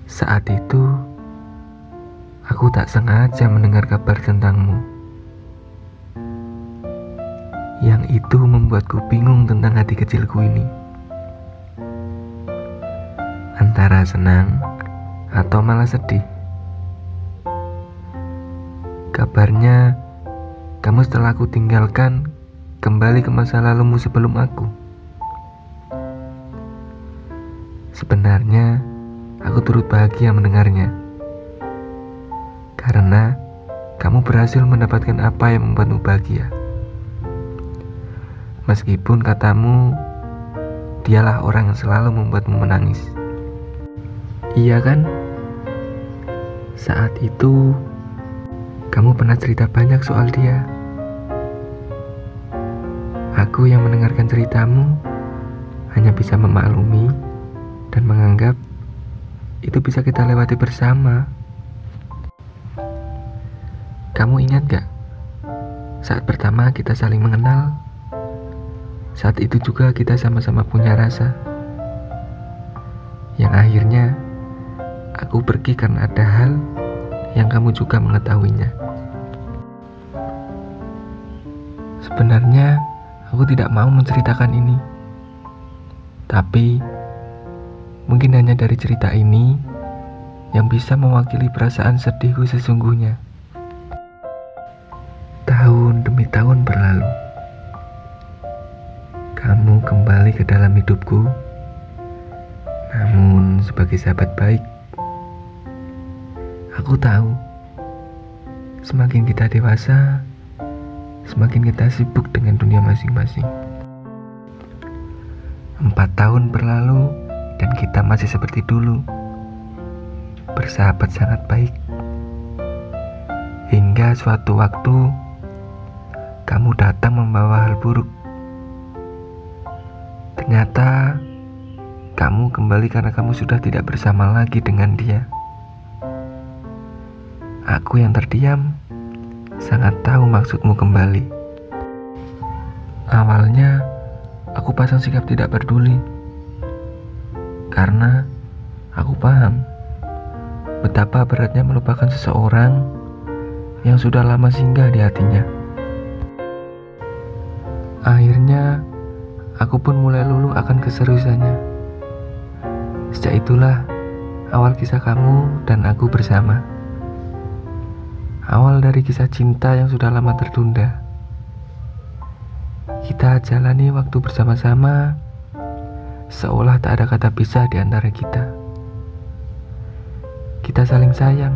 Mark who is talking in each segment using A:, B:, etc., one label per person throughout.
A: Saat itu, aku tak sengaja mendengar kabar tentangmu. Yang itu membuatku bingung tentang hati kecilku ini. Antara senang atau malah sedih. Kabarnya, kamu setelah aku tinggalkan kembali ke masa lalumu sebelum aku. Sebenarnya, aku turut bahagia mendengarnya. Karena kamu berhasil mendapatkan apa yang membuatmu bahagia. Meskipun katamu, dialah orang yang selalu membuatmu menangis. Iya kan? Saat itu, kamu pernah cerita banyak soal dia. Aku yang mendengarkan ceritamu hanya bisa memaklumi dan menganggap itu bisa kita lewati bersama. Kamu ingat gak? Saat pertama kita saling mengenal, saat itu juga kita sama-sama punya rasa. Yang akhirnya, aku pergi karena ada hal yang kamu juga mengetahuinya. Sebenarnya, aku tidak mau menceritakan ini. Tapi, mungkin hanya dari cerita ini yang bisa mewakili perasaan sedihku sesungguhnya. Tahun demi tahun berlalu. Kamu kembali ke dalam hidupku, namun sebagai sahabat baik. Aku tahu, semakin kita dewasa, semakin kita sibuk dengan dunia masing-masing. 4 tahun berlalu dan kita masih seperti dulu, bersahabat sangat baik. Hingga suatu waktu, kamu datang membawa hal buruk. Ternyata, kamu kembali karena kamu sudah tidak bersama lagi dengan dia. Aku yang terdiam, sangat tahu maksudmu kembali. Awalnya, aku pasang sikap tidak peduli. Karena aku paham betapa beratnya melupakan seseorang yang sudah lama singgah di hatinya. Akhirnya, aku pun mulai luluh akan keseriusannya. Sejak itulah awal kisah kamu dan aku bersama. Awal dari kisah cinta yang sudah lama tertunda. Kita jalani waktu bersama-sama, seolah tak ada kata pisah di antara kita. Kita saling sayang,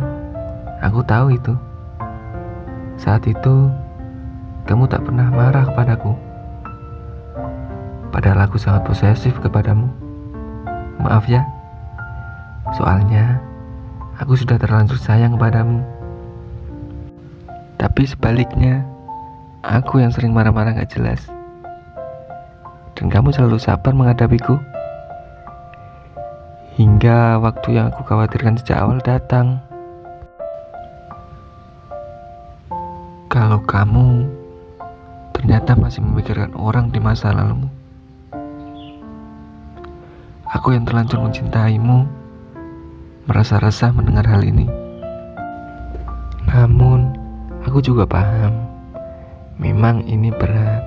A: aku tahu itu. Saat itu, kamu tak pernah marah kepadaku. Padahal aku sangat posesif kepadamu. Maaf ya, soalnya aku sudah terlanjur sayang kepadamu. Tapi sebaliknya, aku yang sering marah-marah gak jelas. Dan kamu selalu sabar menghadapiku. Hingga waktu yang aku khawatirkan sejak awal datang. Kalau kamu ternyata masih memikirkan orang di masa lalumu. Aku yang terlanjur mencintaimu, merasa resah mendengar hal ini. Namun, aku juga paham, memang ini berat.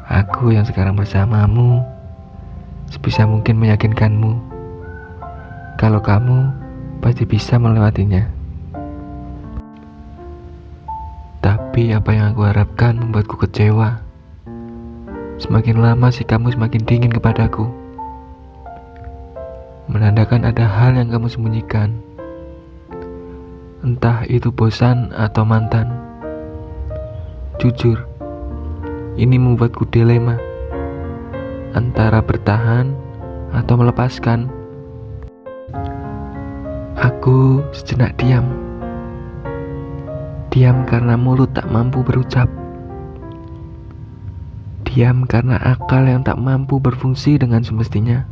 A: Aku yang sekarang bersamamu, sebisa mungkin meyakinkanmu, kalau kamu pasti bisa melewatinya. Tapi apa yang aku harapkan membuatku kecewa. Semakin lama sih kamu semakin dingin kepadaku. Menandakan ada hal yang kamu sembunyikan. Entah itu bosan atau mantan. Jujur, ini membuatku dilema antara bertahan atau melepaskan. Aku sejenak diam. Diam karena mulut tak mampu berucap. Diam karena akal yang tak mampu berfungsi dengan semestinya.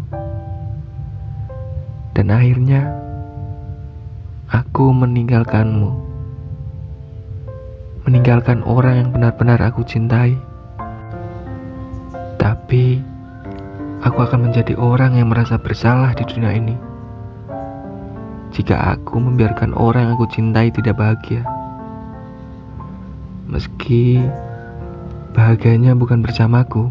A: Dan akhirnya, aku meninggalkanmu. Meninggalkan orang yang benar-benar aku cintai. Tapi, aku akan menjadi orang yang merasa bersalah di dunia ini. jika aku membiarkan orang yang aku cintai tidak bahagia. Meski bahagianya bukan bersamaku.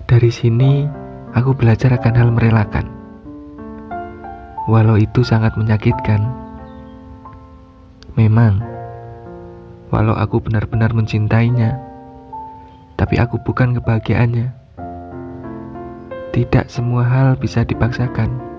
A: Dari sini, aku belajar akan hal merelakan. Walau itu sangat menyakitkan. Memang, walau aku benar-benar mencintainya, tapi aku bukan kebahagiaannya. Tidak semua hal bisa dipaksakan.